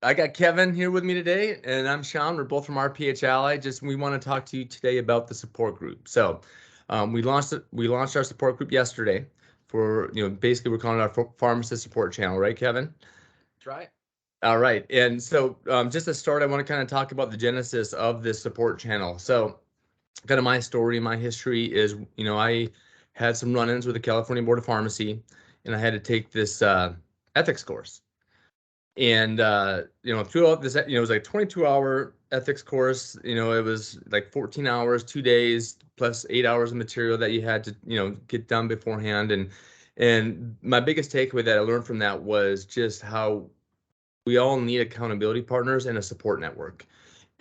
I got Kevin here with me today, and I'm Shawn. We're both from RPhAlly. We want to talk to you today about the support group. So, we launched our support group yesterday for basically we're calling it our pharmacist support channel, right, Kevin? That's right. All right, and so just to start, I want to kind of talk about the genesis of this support channel. So, kind of my story, my history is, I had some run-ins with the California Board of Pharmacy, and I had to take this ethics course. And throughout this, it was like 22-hour ethics course. It was like 14 hours, 2 days, plus 8 hours of material that you had to get done beforehand. And my biggest takeaway that I learned from that was just how we all need accountability partners and a support network,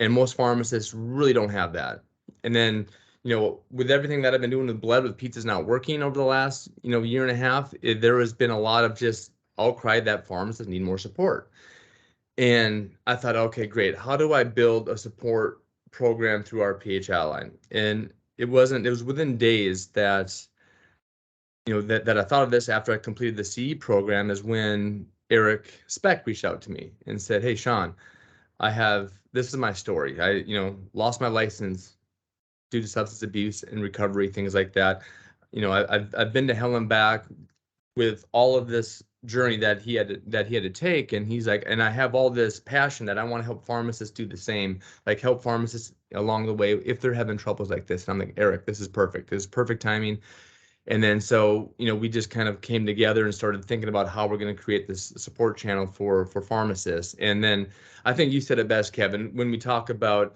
and most pharmacists really don't have that. And then with everything that I've been doing with blood, with pizzas not working over the last year and a half, there has been a lot of just outcry that pharmacists need more support. And I thought, okay, great. How do I build a support program through our RPhAlly? And it was within days that that I thought of this after I completed the CE program, is when Eric Speck reached out to me and said, "Hey, Shawn, this is my story. I lost my license due to substance abuse and recovery, things like that. I've been to hell and back with all of this journey that he had to take." And he's like, "And I have all this passion that I want to help pharmacists do the same, like help pharmacists along the way if they're having troubles like this." And I'm like, "Eric, this is perfect. This is perfect timing." And then so we just kind of came together and started thinking about how we're going to create this support channel for pharmacists. And then I think you said it best, Kevin, when we talk about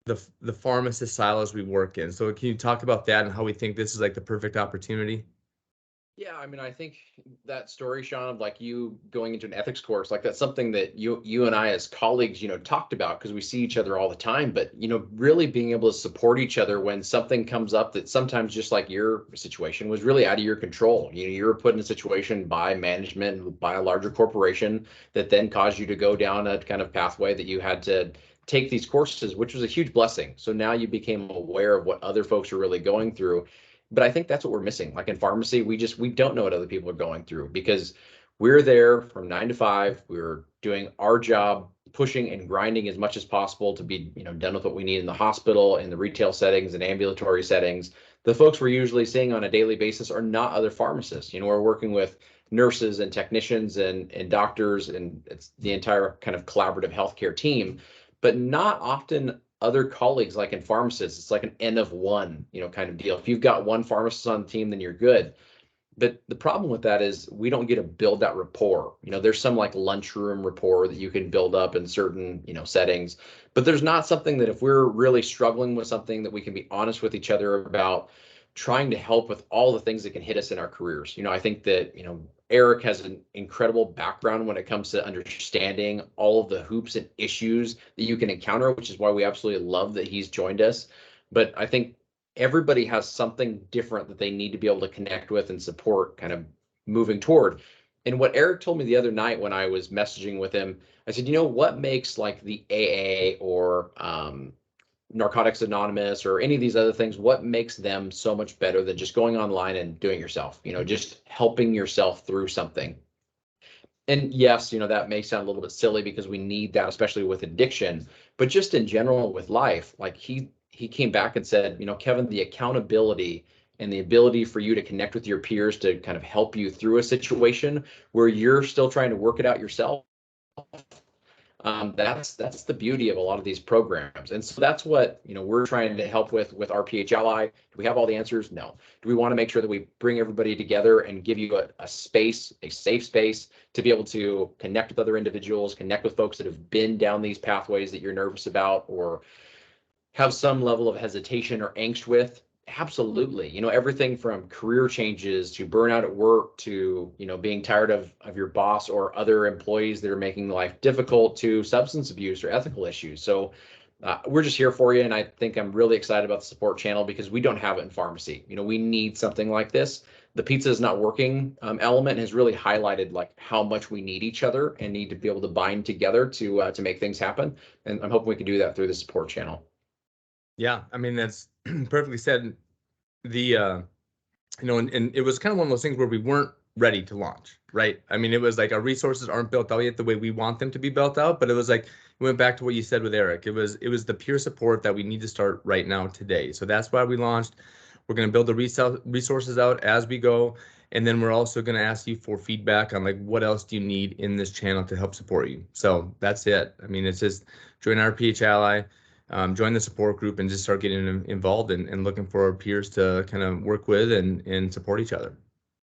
the pharmacist silos we work in. So can you talk about that and how we think this is like the perfect opportunity? Yeah, I mean, I think that story, Shawn, of like you going into an ethics course, like that's something that you and I as colleagues, talked about because we see each other all the time. But really being able to support each other when something comes up that sometimes, just like your situation, was really out of your control. You were put in a situation by management, by a larger corporation, that then caused you to go down a kind of pathway that you had to take these courses, which was a huge blessing. So now you became aware of what other folks are really going through. But I think that's what we're missing. Like in pharmacy, we don't know what other people are going through because we're there from 9 to 5. We're doing our job, pushing and grinding as much as possible to be, done with what we need in the hospital, in the retail settings and ambulatory settings. The folks we're usually seeing on a daily basis are not other pharmacists. We're working with nurses and technicians and doctors, and it's the entire kind of collaborative healthcare team, but not often other colleagues. Like in pharmacists, it's like an N of one, kind of deal. If you've got one pharmacist on the team, then you're good. But the problem with that is we don't get to build that rapport. There's some like lunchroom rapport that you can build up in certain, settings, but there's not something that if we're really struggling with something that we can be honest with each other about, trying to help with all the things that can hit us in our careers. I think that, Eric has an incredible background when it comes to understanding all of the hoops and issues that you can encounter, which is why we absolutely love that he's joined us. But I think everybody has something different that they need to be able to connect with and support kind of moving toward. And what Eric told me the other night when I was messaging with him, I said, what makes like the AA or Narcotics Anonymous or any of these other things, what makes them so much better than just going online and doing it yourself, just helping yourself through something? And yes, that may sound a little bit silly because we need that, especially with addiction, but just in general with life, like he came back and said, Kevin, the accountability and the ability for you to connect with your peers to kind of help you through a situation where you're still trying to work it out yourself. That's the beauty of a lot of these programs. And so that's what we're trying to help with RPhAlly. Do we have all the answers? No. Do we want to make sure that we bring everybody together and give you a space, a safe space to be able to connect with other individuals, connect with folks that have been down these pathways that you're nervous about or have some level of hesitation or angst with? Absolutely. Everything from career changes to burnout at work to, being tired of your boss or other employees that are making life difficult to substance abuse or ethical issues. So we're just here for you. And I think I'm really excited about the support channel because we don't have it in pharmacy. We need something like this. The pizza is not working element has really highlighted like how much we need each other and need to be able to bind together to make things happen. And I'm hoping we can do that through the support channel. Yeah, I mean, that's perfectly said. And it was kind of one of those things where we weren't ready to launch, right? I mean, it was like our resources aren't built out yet the way we want them to be built out, but it was like, we went back to what you said with Eric. It was the peer support that we need to start right now today. So that's why we launched. We're going to build the resources out as we go. And then we're also going to ask you for feedback on like, what else do you need in this channel to help support you? So that's it. I mean, it's just join RPhAlly, join the support group, and just start getting involved and looking for our peers to kind of work with and support each other.